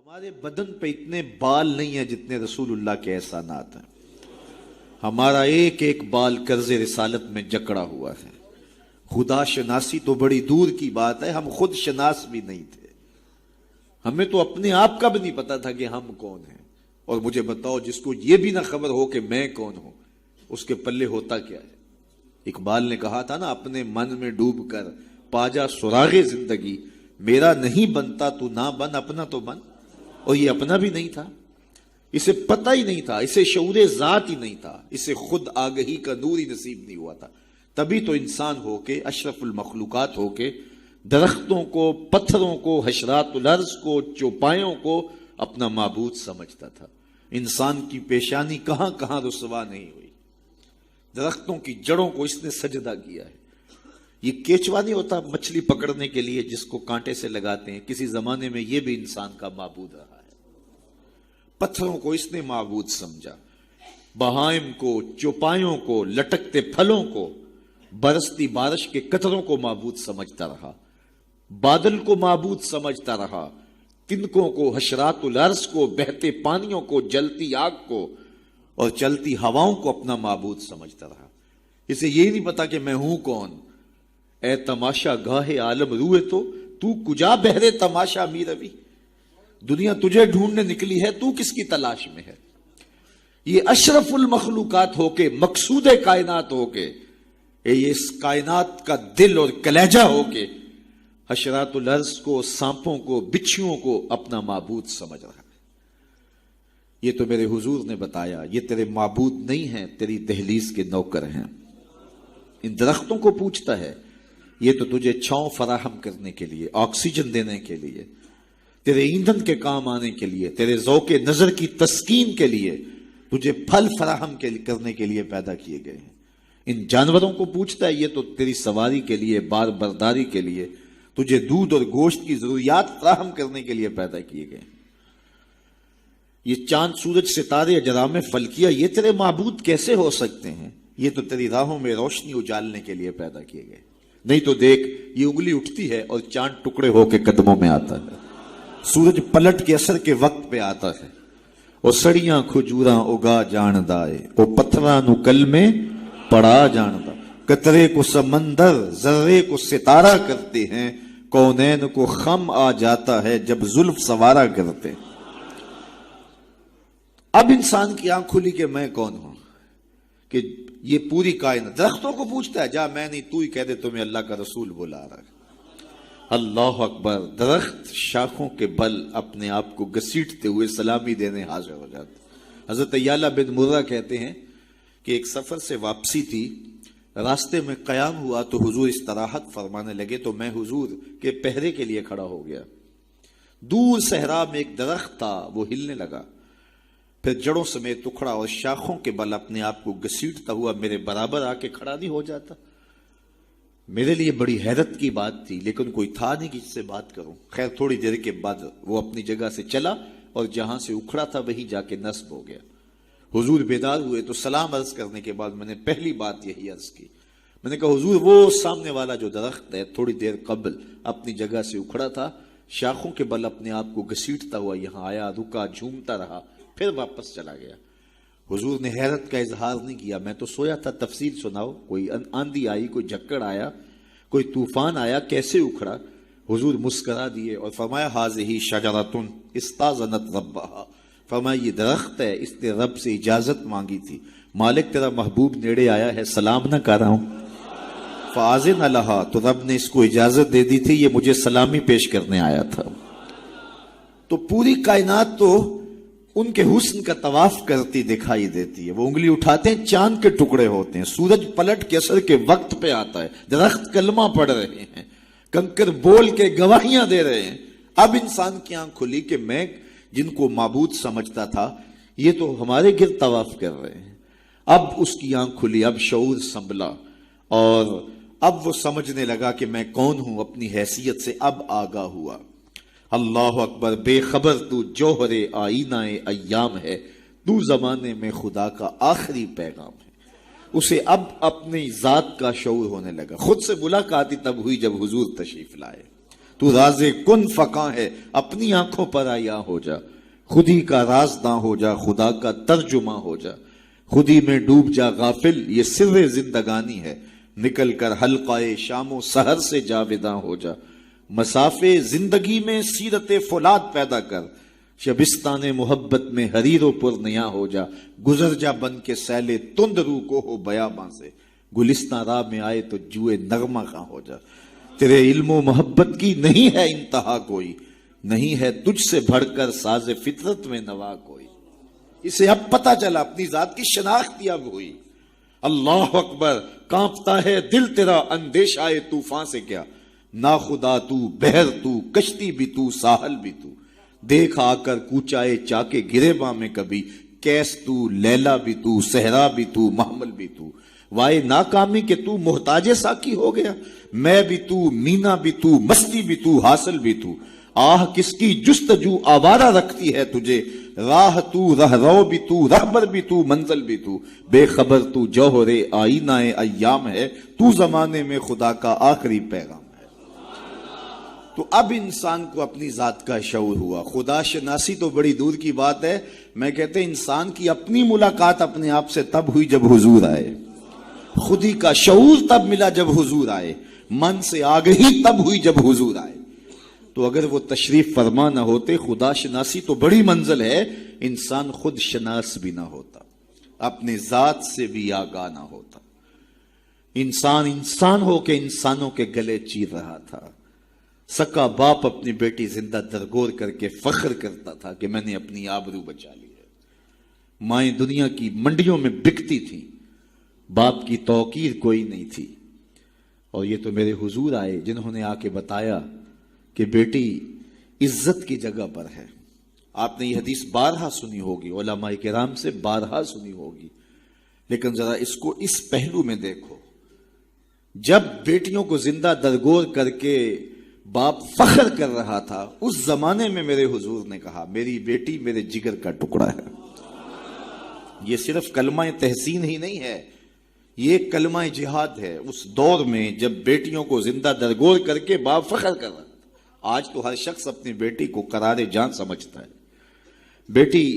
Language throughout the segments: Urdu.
ہمارے بدن پہ اتنے بال نہیں ہیں جتنے رسول اللہ کے احسانات ہیں. ہمارا ایک ایک بال قرض رسالت میں جکڑا ہوا ہے. خدا شناسی تو بڑی دور کی بات ہے، ہم خود شناس بھی نہیں تھے. ہمیں تو اپنے آپ کا بھی نہیں پتا تھا کہ ہم کون ہیں. اور مجھے بتاؤ، جس کو یہ بھی نہ خبر ہو کہ میں کون ہوں، اس کے پلے ہوتا کیا ہے؟ اقبال نے کہا تھا نا، اپنے من میں ڈوب کر پاجا سراغ زندگی، میرا نہیں بنتا تو نہ بن، اپنا تو بن. اور یہ اپنا بھی نہیں تھا، اسے پتہ ہی نہیں تھا، اسے شعور ذات ہی نہیں تھا، اسے خود آگہی کا نور ہی نصیب نہیں ہوا تھا. تبھی تو انسان ہو کے، اشرف المخلوقات ہو کے، درختوں کو، پتھروں کو، حشرات الارض کو، چوپایوں کو اپنا معبود سمجھتا تھا. انسان کی پیشانی کہاں کہاں رسوا نہیں ہوئی. درختوں کی جڑوں کو اس نے سجدہ کیا ہے. یہ کیچوا نہیں ہوتا مچھلی پکڑنے کے لیے جس کو کانٹے سے لگاتے ہیں، کسی زمانے میں یہ بھی انسان کا معبود رہا ہے. پتھروں کو اس نے معبود سمجھا، بہائم کو، چوپایوں کو، لٹکتے پھلوں کو، برستی بارش کے قطروں کو معبود سمجھتا رہا. بادل کو معبود سمجھتا رہا، تنکوں کو، حشرات الارض کو، بہتے پانیوں کو، جلتی آگ کو اور چلتی ہواؤں کو اپنا معبود سمجھتا رہا. اسے یہ نہیں پتا کہ میں ہوں کون. اے تماشا گاہ عالم روئے تو کجا بہرے تماشا می روی. دنیا تجھے ڈھونڈنے نکلی ہے، تو کس کی تلاش میں ہے؟ یہ اشرف المخلوقات ہو کے، مقصود کائنات ہو کے، یہ اس کائنات کا دل اور کلیجہ ہو کے، حشرات الارض کو، سانپوں کو، بچھوؤں کو اپنا معبود سمجھ رہا ہے. یہ تو میرے حضور نے بتایا، یہ تیرے معبود نہیں ہیں، تیری دہلیز کے نوکر ہیں. ان درختوں کو پوچھتا ہے، یہ تو تجھے چھاؤں فراہم کرنے کے لیے، آکسیجن دینے کے لیے، تیرے ایندھن کے کام آنے کے لیے، تیرے ذوق نظر کی تسکین کے لیے، تجھے پھل فراہم کرنے کے لیے پیدا کیے گئے ہیں. ان جانوروں کو پوچھتا ہے، یہ تو تیری سواری کے لیے، بار برداری کے لیے، تجھے دودھ اور گوشت کی ضروریات فراہم کرنے کے لیے پیدا کیے گئے. یہ چاند، سورج، ستارے، اجرام فلکیہ، یہ تیرے معبود کیسے ہو سکتے ہیں؟ یہ تو تیری راہوں میں روشنی اجالنے کے لیے پیدا کیے گئے. نہیں تو دیکھ، یہ انگلی اٹھتی ہے اور چاند ٹکڑے ہو کے قدموں میں آتا ہے. سورج پلٹ کے اثر کے وقت پہ آتا ہے. اور سڑیاں کھجوراں اگا جان دائے، او پتھراں نو کل میں پڑا جان دا. قطرے کو سمندر، ذرے کو ستارہ کرتے ہیں، کونین کو خم آ جاتا ہے جب زلف سوارا کرتے. اب انسان کی آنکھ کھلی کہ میں کون ہوں، کہ یہ پوری کائنات. درختوں کو پوچھتا ہے، جا میں نہیں، تو ہی کہہ دے تمہیں اللہ کا رسول بلا رہا ہے. اللہ اکبر. درخت شاخوں کے بل اپنے آپ کو گھسیٹتے ہوئے سلامی دینے حاضر ہو جاتے. حضرت یعلا بن مرہ کہتے ہیں کہ ایک سفر سے واپسی تھی، راستے میں قیام ہوا تو حضور استراحت فرمانے لگے تو میں حضور کے پہرے کے لیے کھڑا ہو گیا. دور صحرا میں ایک درخت تھا، وہ ہلنے لگا، پھر جڑوں سمیت اکھڑا اور شاخوں کے بل اپنے آپ کو گھسیٹتا ہوا میرے برابر آ کے کھڑا نہیں ہو جاتا. میرے لیے بڑی حیرت کی بات تھی، لیکن کوئی تھا نہیں کہ جس سے بات کروں. خیر تھوڑی دیر کے بعد وہ اپنی جگہ سے چلا اور جہاں سے اکھڑا تھا وہیں جا کے نصب ہو گیا. حضور بیدار ہوئے تو سلام عرض کرنے کے بعد میں نے پہلی بات یہی عرض کی. میں نے کہا، حضور وہ سامنے والا جو درخت ہے تھوڑی دیر قبل اپنی جگہ سے اکھڑا تھا، شاخوں کے بل اپنے آپ کو گھسیٹتا ہوا یہاں آیا، رکا، جھومتا رہا، پھر واپس چلا گیا. حضور نے حیرت کا اظہار نہیں کیا. میں تو سویا تھا، تفصیل سناؤ. کوئی آندھی آئی، کوئی جھکڑ آیا، کوئی طوفان آیا، کیسے اکھڑا؟ حضور مسکرا دیے اور فرمایا، ھذہ شجرۃ استاذنت ربھا. فرمایا یہ درخت ہے، اس نے رب سے اجازت مانگی تھی. مالک تیرا محبوب نیڑے آیا ہے، سلام نہ کر رہا ہوں. فاذن لھا، تو رب نے اس کو اجازت دے دی تھی، یہ مجھے سلامی پیش کرنے آیا تھا. تو پوری کائنات تو ان کے حسن کا طواف کرتی دکھائی دیتی ہے. وہ انگلی اٹھاتے ہیں، چاند کے ٹکڑے ہوتے ہیں، سورج پلٹ کے اثر کے وقت پہ آتا ہے، درخت کلمہ پڑھ رہے ہیں، کنکر بول کے گواہیاں دے رہے ہیں. اب انسان کی آنکھ کھلی کہ میں جن کو معبود سمجھتا تھا یہ تو ہمارے گرد طواف کر رہے ہیں. اب اس کی آنکھ کھلی، اب شعور سنبھلا اور اب وہ سمجھنے لگا کہ میں کون ہوں. اپنی حیثیت سے اب آگاہ ہوا. اللہ اکبر. بے خبر تو جوہر آئینہ ایام ہے، تو زمانے میں خدا کا آخری پیغام ہے. اسے اب اپنی ذات کا شعور ہونے لگا. خود سے ملاقات تب ہوئی جب حضور تشریف لائے. تو راز کن فقاں ہے، اپنی آنکھوں پر آیا ہو جا، خودی کا رازداں ہو جا، خدا کا ترجمہ ہو جا، خودی میں ڈوب جا غافل، یہ سر زندگانی ہے، نکل کر حلقہ شام و سحر سے جاویداں ہو جا، مسافے زندگی میں سیرت فولاد پیدا کر، شبستان محبت میں حریر و پر نیا ہو جا، گزر جا بن کے سیلے تند رو کو ہو بیاباں سے، گلستان راہ میں آئے تو جوئے نغمہ خاں ہو جا، تیرے علم و محبت کی نہیں ہے انتہا کوئی، نہیں ہے تجھ سے بڑھ کر ساز فطرت میں نوا کوئی۔ اسے اب پتہ چلا، اپنی ذات کی شناخت اب ہوئی۔ اللہ اکبر، کانپتا ہے دل تیرا اندیشہ طوفان سے کیا، نا خدا تو، بحر تو، کشتی بھی تو، ساحل بھی تو، دیکھ آ کر کوچائے چاکے گریباں میں کبھی، کیس تو، لیلا بھی تو، صحرا بھی تو، محمل بھی تو، وائے ناکامی کہ تو محتاج ساکی ہو گیا، میں بھی تو، مینا بھی تو، مستی بھی تو، حاصل بھی تو، آہ کس کی جستجو آوارہ رکھتی ہے تجھے، راہ تو، رہ رو بھی تو، رہبر بھی تو، منزل بھی تو، بے خبر تو جوہر آئینہ ایام ہے، تو زمانے میں خدا کا آخری پیغام ہے۔ تو اب انسان کو اپنی ذات کا شعور ہوا۔ خدا شناسی تو بڑی دور کی بات ہے، میں کہتے ہیں انسان کی اپنی ملاقات اپنے آپ سے تب ہوئی جب حضور آئے، خودی کا شعور تب ملا جب حضور آئے، من سے آگہی تب ہوئی جب حضور آئے۔ تو اگر وہ تشریف فرما نہ ہوتے، خدا شناسی تو بڑی منزل ہے، انسان خود شناس بھی نہ ہوتا، اپنے ذات سے بھی آگاہ نہ ہوتا۔ انسان ہو کے انسانوں کے گلے چیر رہا تھا۔ سکا باپ اپنی بیٹی زندہ درگور کر کے فخر کرتا تھا کہ میں نے اپنی آبرو بچا لی ہے۔ مائیں دنیا کی منڈیوں میں بکتی تھیں، باپ کی توقیر کوئی نہیں تھی۔ اور یہ تو میرے حضور آئے جنہوں نے آ کے بتایا کہ بیٹی عزت کی جگہ پر ہے۔ آپ نے یہ حدیث بارہا سنی ہوگی، علماء کرام سے بارہا سنی ہوگی، لیکن ذرا اس کو اس پہلو میں دیکھو۔ جب بیٹیوں کو زندہ درگور کر کے باپ فخر کر رہا تھا، اس زمانے میں میرے حضور نے کہا میری بیٹی میرے جگر کا ٹکڑا ہے۔ یہ صرف کلمہ تحسین ہی نہیں ہے، یہ کلمہ جہاد ہے۔ اس دور میں جب بیٹیوں کو زندہ درگور کر کے باپ فخر کر رہا تھا، آج تو ہر شخص اپنی بیٹی کو قرار جان سمجھتا ہے، بیٹی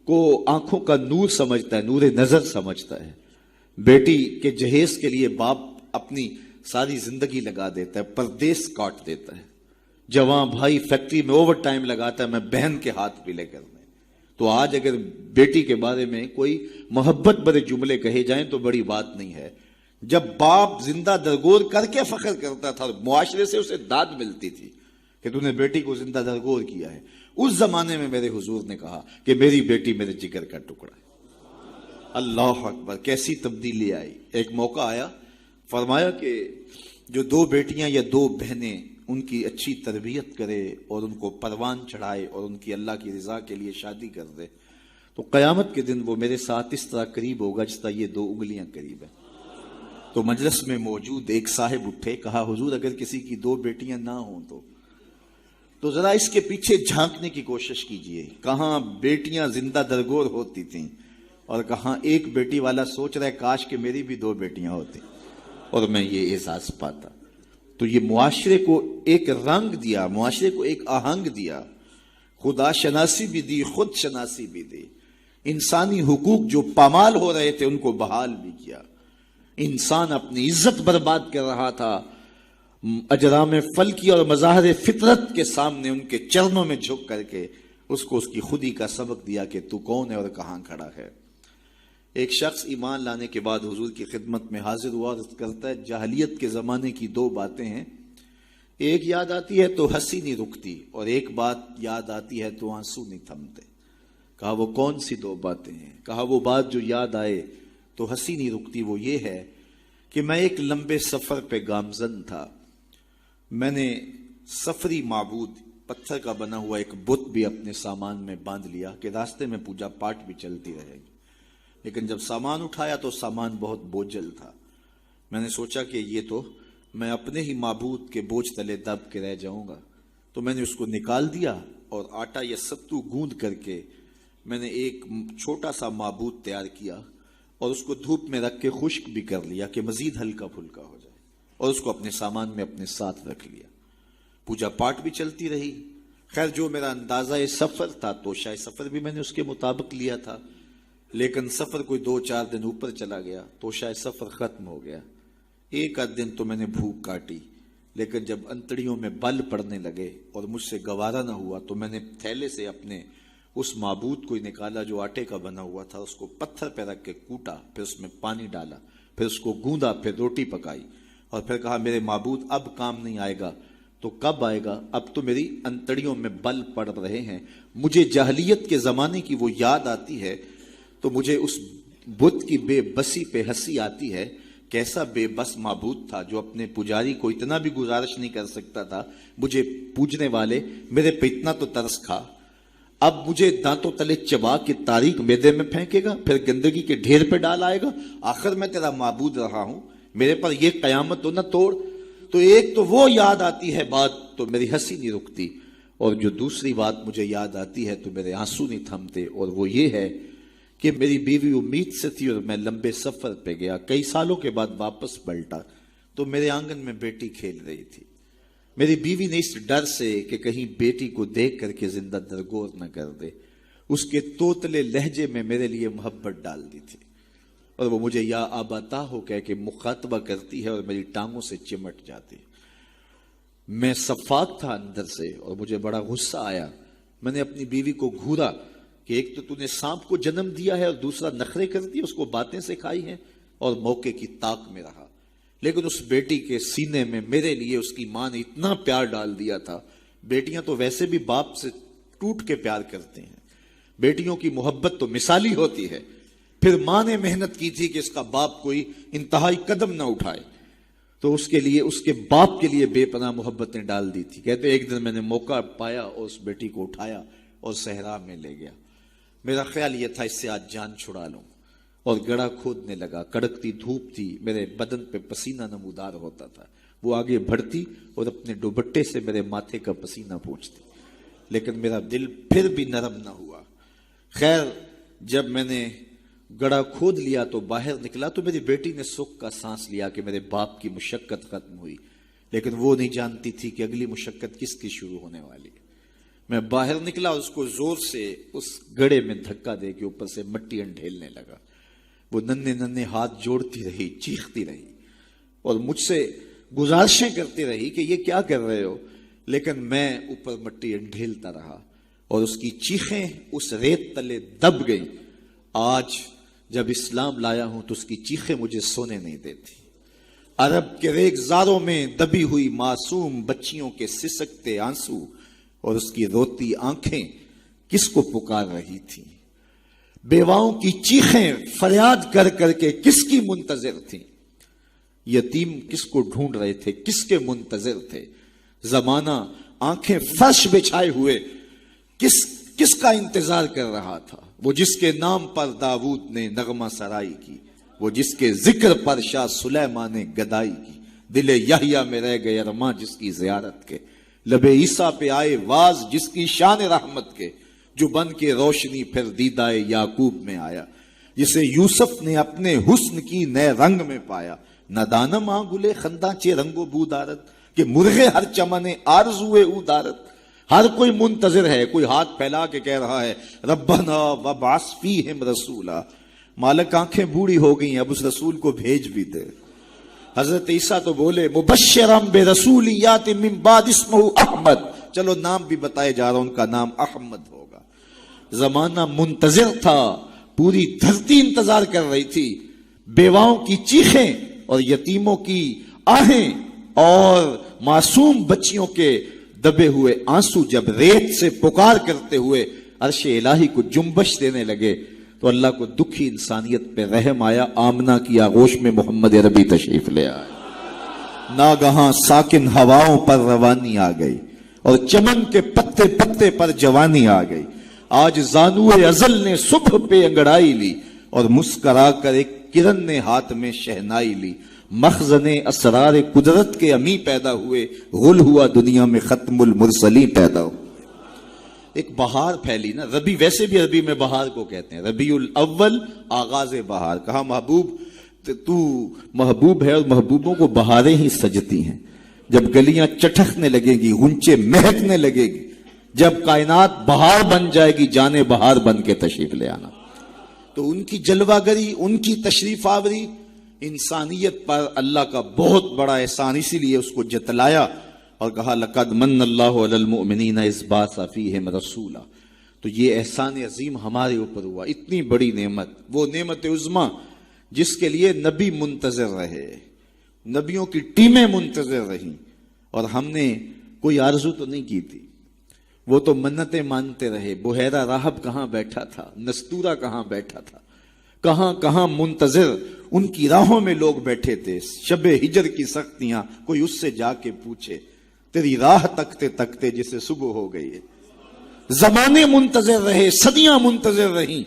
کو آنکھوں کا نور سمجھتا ہے، نور نظر سمجھتا ہے۔ بیٹی کے جہیز کے لیے باپ اپنی ساری زندگی لگا دیتا ہے، پردیس کاٹ دیتا ہے۔ جوان بھائی فیکٹری میں اوور ٹائم لگاتا ہے، میں بہن کے ہاتھ پلے کرنے۔ تو آج اگر بیٹی کے بارے میں کوئی محبت بھرے جملے کہے جائیں تو بڑی بات نہیں ہے۔ جب باپ زندہ درگور کر کے فخر کرتا تھا، معاشرے سے اسے داد ملتی تھی کہ تو نے بیٹی کو زندہ درگور کیا ہے، اس زمانے میں میرے حضور نے کہا کہ میری بیٹی میرے جگر کا ٹکڑا ہے۔ اللہ اکبر، کیسی تبدیلی آئی۔ ایک موقع آیا، فرمایا کہ جو دو بیٹیاں یا دو بہنیں ان کی اچھی تربیت کرے اور ان کو پروان چڑھائے اور ان کی اللہ کی رضا کے لیے شادی کر دے تو قیامت کے دن وہ میرے ساتھ اس طرح قریب ہوگا جس طرح یہ دو انگلیاں قریب ہیں۔ تو مجلس میں موجود ایک صاحب اٹھے، کہا حضور اگر کسی کی دو بیٹیاں نہ ہوں تو ذرا اس کے پیچھے جھانکنے کی کوشش کیجئے، کہاں بیٹیاں زندہ درگور ہوتی تھیں اور کہاں ایک بیٹی والا سوچ رہا ہے کاش کہ میری بھی دو بیٹیاں ہوتی اور میں یہ احساس پاتا۔ تو یہ معاشرے کو ایک رنگ دیا، معاشرے کو ایک آہنگ دیا، خدا شناسی بھی دی، خود شناسی بھی دی، انسانی حقوق جو پامال ہو رہے تھے ان کو بحال بھی کیا۔ انسان اپنی عزت برباد کر رہا تھا، اجرام فلکی اور مظاہر فطرت کے سامنے ان کے چرنوں میں جھک کر کے اس کو اس کی خودی کا سبق دیا کہ تو کون ہے اور کہاں کھڑا ہے۔ ایک شخص ایمان لانے کے بعد حضور کی خدمت میں حاضر ہوا، عرض کرتا ہے جاہلیت کے زمانے کی دو باتیں ہیں، ایک یاد آتی ہے تو ہنسی نہیں رکتی اور ایک بات یاد آتی ہے تو آنسو نہیں تھمتے۔ کہا وہ کون سی دو باتیں ہیں؟ کہا وہ بات جو یاد آئے تو ہنسی نہیں رکتی وہ یہ ہے کہ میں ایک لمبے سفر پہ گامزن تھا، میں نے سفری معبود پتھر کا بنا ہوا ایک بت بھی اپنے سامان میں باندھ لیا کہ راستے میں پوجا پاٹ بھی چلتی رہے گی، لیکن جب سامان اٹھایا تو سامان بہت بوجھل تھا۔ میں نے سوچا کہ یہ تو میں اپنے ہی معبود کے بوجھ تلے دب کے رہ جاؤں گا، تو میں نے اس کو نکال دیا اور آٹا یا ستو گوندھ کر کے میں نے ایک چھوٹا سا معبود تیار کیا اور اس کو دھوپ میں رکھ کے خشک بھی کر لیا کہ مزید ہلکا پھلکا ہو جائے، اور اس کو اپنے سامان میں اپنے ساتھ رکھ لیا۔ پوجا پاٹ بھی چلتی رہی. خیر جو میرا اندازہ سفر تھا توشہ سفر بھی میں نے اس کے مطابق لیا تھا، لیکن سفر کوئی 2-4 دن اوپر چلا گیا، توشہ سفر ختم ہو گیا. ایک آدھ دن تو میں نے بھوک کاٹی، لیکن جب انتڑیوں میں بل پڑنے لگے اور مجھ سے گوارا نہ ہوا تو میں نے تھیلے سے اپنے اس معبود کو نکالا جو آٹے کا بنا ہوا تھا، اس کو پتھر پہ رکھ کے کوٹا، پھر اس میں پانی ڈالا، پھر اس کو گوندا، پھر روٹی پکائی اور پھر کہا میرے معبود اب کام نہیں آئے گا تو کب آئے گا؟ اب تو میری انتڑیوں میں بل پڑ رہے ہیں. مجھے جاہلیت کے زمانے کی وہ یاد آتی ہے تو مجھے اس بت کی بے بسی پہ ہنسی آتی ہے. کیسا بے بس معبود تھا جو اپنے پجاری کو اتنا بھی گزارش نہیں کر سکتا تھا مجھے پوجنے والے میرے پہ اتنا تو ترس کھا، اب مجھے دانتوں تلے چبا کے تاریک میدے میں پھینکے گا، پھر گندگی کے ڈھیر پہ ڈال آئے گا. آخر میں تیرا معبود رہا ہوں، میرے پر یہ قیامت تو نہ توڑ. تو ایک تو وہ یاد آتی ہے بات تو میری ہنسی نہیں رکتی، اور جو دوسری بات مجھے یاد آتی ہے تو میرے آنسو نہیں تھمتے، اور وہ یہ ہے کہ میری بیوی امید سے تھی اور میں لمبے سفر پہ گیا. کئی سالوں کے بعد واپس پلٹا تو میرے آنگن میں بیٹی کھیل رہی تھی. میری بیوی نے اس ڈر سے کہ کہیں بیٹی کو دیکھ کر کے زندہ درگور نہ کر دے اس کے توتلے لہجے میں میرے لیے محبت ڈال دی تھی، اور وہ مجھے یا آباتا ہو کہہ کے مخاطبہ کرتی ہے اور میری ٹانگوں سے چمٹ جاتی. میں صفاق تھا اندر سے اور مجھے بڑا غصہ آیا. میں نے اپنی بیوی کو گھورا کہ ایک تو نے سانپ کو جنم دیا ہے اور دوسرا نخرے کر دی، اس کو باتیں سکھائی ہیں اور موقع کی طاق میں رہا. لیکن اس بیٹی کے سینے میں میرے لیے اس کی ماں نے اتنا پیار ڈال دیا تھا. بیٹیاں تو ویسے بھی باپ سے ٹوٹ کے پیار کرتے ہیں، بیٹیوں کی محبت تو مثالی ہوتی ہے. پھر ماں نے محنت کی تھی کہ اس کا باپ کوئی انتہائی قدم نہ اٹھائے، تو اس کے لیے اس کے باپ کے لیے بے پناہ محبتیں ڈال دی تھی. کہتے ایک دن میں نے موقع پایا اور اس بیٹی کو اٹھایا اور صحرا میں لے گیا. میرا خیال یہ تھا اس سے آج جان چھڑا لوں، اور گڑھا کھودنے لگا. کڑکتی دھوپ تھی، میرے بدن پہ پسینہ نمودار ہوتا تھا. وہ آگے بڑھتی اور اپنے دوپٹے سے میرے ماتھے کا پسینہ پوچھتی، لیکن میرا دل پھر بھی نرم نہ ہوا. خیر جب میں نے گڑھا کھود لیا تو باہر نکلا تو میری بیٹی نے سکھ کا سانس لیا کہ میرے باپ کی مشقت ختم ہوئی، لیکن وہ نہیں جانتی تھی کہ اگلی مشقت کس کی شروع ہونے والی. میں باہر نکلا اور اس کو زور سے اس گڑھے میں دھکا دے کے اوپر سے مٹی انڈھیلنے لگا. وہ ننھے ننھے ہاتھ جوڑتی رہی، چیختی رہی اور مجھ سے گزارشیں کرتی رہی کہ یہ کیا کر رہے ہو، لیکن میں اوپر مٹی انڈھیلتا رہا اور اس کی چیخیں اس ریت تلے دب گئی. آج جب اسلام لایا ہوں تو اس کی چیخیں مجھے سونے نہیں دیتی. عرب کے ریگزاروں میں دبی ہوئی معصوم بچیوں کے سسکتے آنسو اور اس کی روتی آنکھیں کس کو پکار رہی تھی. بیواؤں کی چیخیں فریاد کر کر کے کس کی منتظر تھیں. یتیم کس کو ڈھونڈ رہے تھے، کس کے منتظر تھے. زمانہ آنکھیں فرش بچھائے ہوئے کس کا انتظار کر رہا تھا. وہ جس کے نام پر داؤد نے نغمہ سرائی کی، وہ جس کے ذکر پر شاہ سلیمان نے گدائی کی. دل یحییٰ میں رہ گئے ارماں جس کی زیارت کے، لب عیسیٰ پہ آئے واز جس کی شان رحمت کے. جو بن کے روشنی پھر دیدائے یعقوب میں آیا، جسے یوسف نے اپنے حسن کی نئے رنگ میں پایا. ندانم آنگلے خنداں چے رنگو بودارت کہ مرغے ہر چمنے آرزوئے او دارت. ہر کوئی منتظر ہے، کوئی ہاتھ پھیلا کے کہہ رہا ہے ربنا وابعث فیہم رسولا. مالک آنکھیں بوڑھی ہو گئی ہیں، اب اس رسول کو بھیج بھی دے. حضرت عیسیٰ تو بولے مبشرم برسول یات من بعد اسمہ احمد. چلو نام بھی بتائے جا رہا، ان کا نام احمد ہوگا. زمانہ منتظر تھا، پوری دھرتی انتظار کر رہی تھی. بیواؤں کی چیخیں اور یتیموں کی آہیں اور معصوم بچیوں کے دبے ہوئے آنسو جب ریت سے پکار کرتے ہوئے عرش الہی کو جنبش دینے لگے تو اللہ کو دکھی انسانیت پہ رحم آیا. آمنہ کی آغوش میں محمد عربی تشریف لے آئے. ناگہاں ساکن ہواؤں پر روانی آ گئی اور چمن کے پتے پتے پر جوانی آ گئی. آج زانوئے ازل نے صبح پہ انگڑائی لی اور مسکرا کر ایک کرن نے ہاتھ میں شہنائی لی. مخزن اسرار قدرت کے امی پیدا ہوئے، غل ہوا دنیا میں ختم المرسلین پیدا ہو. ایک بہار پھیلی نا. ربی ویسے بھی عربی میں بہار کو کہتے ہیں، ربیع الاول آغاز بہار. کہا محبوب تو محبوب ہے اور محبوبوں کو بہاریں ہی سجتی ہیں. جب گلیاں چٹکنے لگیں گی، غنچے مہکنے لگے گی، جب کائنات بہار بن جائے گی، جانے بہار بن کے تشریف لے آنا۔ تو ان کی جلوہ گری، ان کی تشریف آوری انسانیت پر اللہ کا بہت بڑا احسان، اسی لیے اس کو جتلایا اور کہا لقد من اللہ علی المؤمنین اذ بعث فیہم رسولا۔ تو یہ احسان عظیم ہمارے اوپر ہوا، اتنی بڑی نعمت، وہ نعمت عظمیٰ جس کے لیے نبی منتظر رہے، نبیوں کی ٹیمیں منتظر رہیں، اور ہم نے کوئی آرزو تو نہیں کی تھی، وہ تو منتیں مانتے رہے۔ بحیرہ راہب کہاں بیٹھا تھا، نستورہ کہاں بیٹھا تھا، کہاں کہاں منتظر ان کی راہوں میں لوگ بیٹھے تھے۔ شب ہجر کی سختیاں، کوئی اس سے جا کے پوچھے، تیری راہ تکتے تکتے جسے صبح ہو گئی ہے۔ زمانے منتظر رہے، صدیاں منتظر رہیں،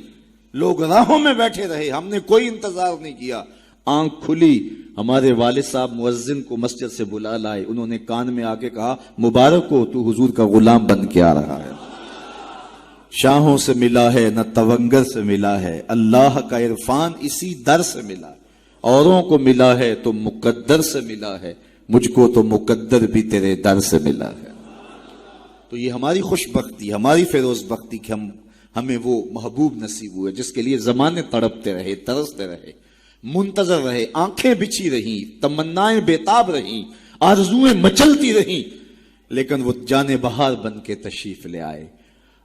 لوگ راہوں میں بیٹھے رہے، ہم نے کوئی انتظار نہیں کیا۔ آنکھ کھلی، ہمارے والد صاحب مؤذن کو مسجد سے بلا لائے، انہوں نے کان میں آ کے کہا مبارک ہو، تو حضور کا غلام بن کے آ رہا ہے۔ شاہوں سے ملا ہے نہ تونگر سے ملا ہے، اللہ کا عرفان اسی در سے ملا ہے۔ اوروں کو ملا ہے تو مقدر سے ملا ہے، مجھ کو تو مقدر بھی تیرے در سے ملا ہے۔ تو یہ ہماری خوش بختی، ہماری فیروز بختی کہ ہمیں وہ محبوب نصیب ہوئے جس کے لیے زمانے تڑپتے رہے، ترستے رہے، منتظر رہے، آنکھیں بچھی رہیں، تمنائیں بےتاب رہیں، آرزویں مچلتی رہیں، لیکن وہ جانے بہار بن کے تشریف لے آئے۔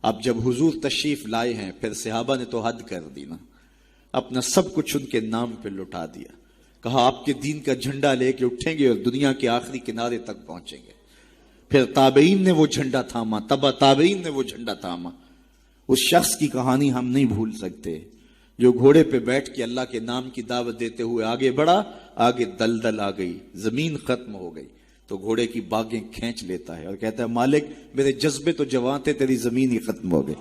اب جب حضور تشریف لائے ہیں، پھر صحابہ نے تو حد کر دی نا، اپنا سب کچھ ان کے نام پہ لٹا دیا، کہا آپ کے دین کا جھنڈا لے کے اٹھیں گے اور دنیا کے آخری کنارے تک پہنچیں گے۔ پھر تابعین نے وہ جھنڈا تھاما، تبع تابعین نے وہ جھنڈا تھاما۔ اس شخص کی کہانی ہم نہیں بھول سکتے جو گھوڑے پہ بیٹھ کے اللہ کے نام کی دعوت دیتے ہوئے آگے بڑھا، آگے دلدل آ گئی، زمین ختم ہو گئی، تو گھوڑے کی باگیں کھینچ لیتا ہے اور کہتا ہے مالک میرے جذبے تو جوان تھے، تیری زمین ہی ختم ہو گئی۔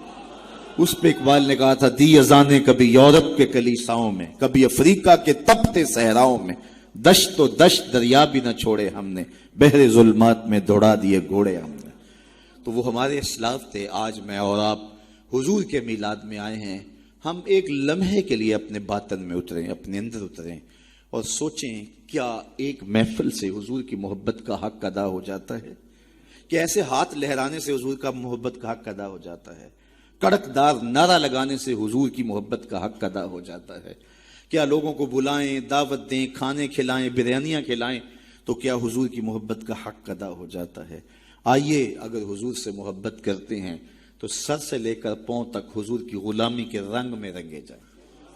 اس پہ اقبال نے کہا تھا دی اذانیں کبھی یورپ کے کلیساؤں میں، کبھی افریقہ کے تپتے صحراؤں میں، دشت و دشت دریا بھی نہ چھوڑے ہم نے، بحر ظلمات میں دوڑا دیے گھوڑے ہم نے۔ تو وہ ہمارے اسلاف تھے۔ آج میں اور آپ حضور کے میلاد میں آئے ہیں، ہم ایک لمحے کے لیے اپنے باطن میں اتریں، اپنے اندر اتریں اور سوچیں کیا ایک محفل سے حضور کی محبت کا حق ادا ہو جاتا ہے؟ کہ ایسے ہاتھ لہرانے سے حضور کا محبت کا حق ادا ہو جاتا ہے؟ کڑکدار نعرہ لگانے سے حضور کی محبت کا حق ادا ہو جاتا ہے؟ کیا لوگوں کو بلائیں، دعوت دیں، کھانے کھلائیں، بریانیاں کھلائیں تو کیا حضور کی محبت کا حق ادا ہو جاتا ہے؟ آئیے اگر حضور سے محبت کرتے ہیں تو سر سے لے کر پاؤں تک حضور کی غلامی کے رنگ میں رنگے جائیں۔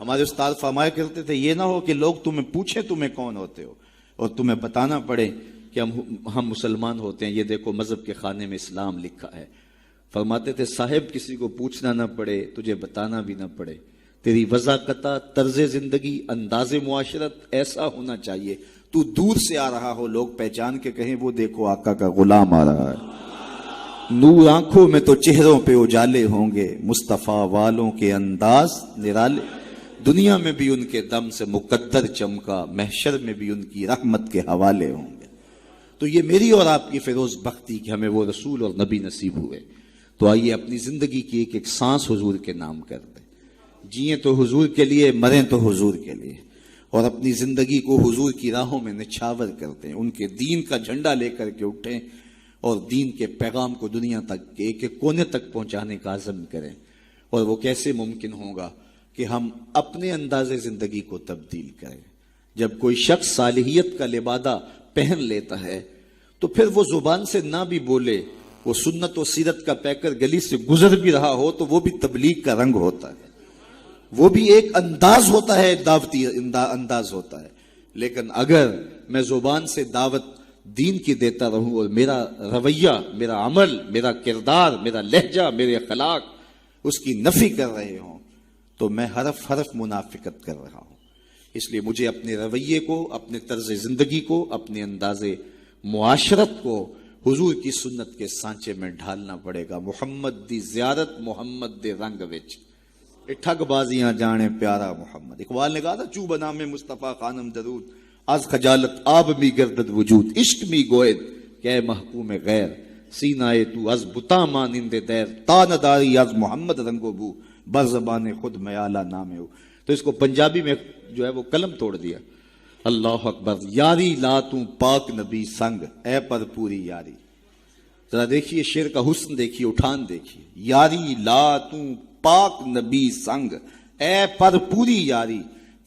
ہمارے استاد فرمایا کرتے تھے یہ نہ ہو کہ لوگ تمہیں پوچھیں تمہیں کون ہوتے ہو اور تمہیں بتانا پڑے کہ ہم مسلمان ہوتے ہیں، یہ دیکھو مذہب کے خانے میں اسلام لکھا ہے۔ فرماتے تھے صاحب کسی کو پوچھنا نہ پڑے، تجھے بتانا بھی نہ پڑے، تیری وضاقتہ، طرز زندگی، انداز معاشرت ایسا ہونا چاہیے تو دور سے آ رہا ہو لوگ پہچان کے کہیں وہ دیکھو آقا کا غلام آ رہا ہے۔ نور آنکھوں میں تو چہروں پہ اجالے ہوں گے، مصطفیٰ والوں کے انداز نرالے، دنیا میں بھی ان کے دم سے مقدر چمکا، محشر میں بھی ان کی رحمت کے حوالے ہوں گے۔ تو یہ میری اور آپ کی فیروز بختی کہ ہمیں وہ رسول اور نبی نصیب ہوئے۔ تو آئیے اپنی زندگی کی ایک ایک سانس حضور کے نام کر دیں، جئیں تو حضور کے لیے، مریں تو حضور کے لیے، اور اپنی زندگی کو حضور کی راہوں میں نچھاور کرتے ہیں، ان کے دین کا جھنڈا لے کر کے اٹھیں اور دین کے پیغام کو دنیا تک ایک ایک کونے تک پہنچانے کا عزم کریں۔ اور وہ کیسے ممکن ہوگا کہ ہم اپنے انداز زندگی کو تبدیل کریں۔ جب کوئی شخص صالحیت کا لبادہ پہن لیتا ہے تو پھر وہ زبان سے نہ بھی بولے، وہ سنت و سیرت کا پیکر گلی سے گزر بھی رہا ہو تو وہ بھی تبلیغ کا رنگ ہوتا ہے، وہ بھی ایک انداز ہوتا ہے، دعوتی انداز ہوتا ہے۔ لیکن اگر میں زبان سے دعوت دین کی دیتا رہوں اور میرا رویہ، میرا عمل، میرا کردار، میرا لہجہ، میرے اخلاق اس کی نفی کر رہے ہوں تو میں حرف حرف منافقت کر رہا ہوں۔ اس لیے مجھے اپنے رویے کو، اپنے طرز زندگی کو، اپنے انداز معاشرت کو حضور کی سنت کے سانچے میں ڈھالنا پڑے گا۔ محمد دی زیارت محمد دے رنگ وچ ٹھگ بازیاں جانے پیارا محمد۔ اقبال نے کہا تھا چو بنام مصطفیٰ خانم درود، از خجالت آب می گردد وجود، عشق می گوید کہ محکوم غیر، سینائے تو از بتا مانند دیر، تا نداری از محمد رنگو بو، بر زبان خود میالہ نامے ہو۔ تو اس کو پنجابی میں جو ہے وہ قلم توڑ دیا اللہ اکبر. یاری لا تو پاک نبی سنگ اے پر پوری یاری. ذرا دیکھیے شعر کا حسن دیکھیے, اٹھان دیکھیے. یاری لا تو پاک نبی سنگ اے پر پوری یاری,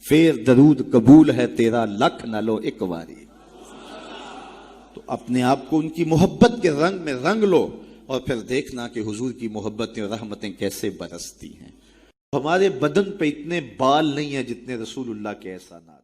پھر درود قبول ہے تیرا لکھ نہ لو ایک واری. تو اپنے آپ کو ان کی محبت کے رنگ میں رنگ لو اور پھر دیکھنا کہ حضور کی محبتیں اور رحمتیں کیسے برستی ہیں. ہمارے بدن پہ اتنے بال نہیں ہیں جتنے رسول اللہ کے احسانات.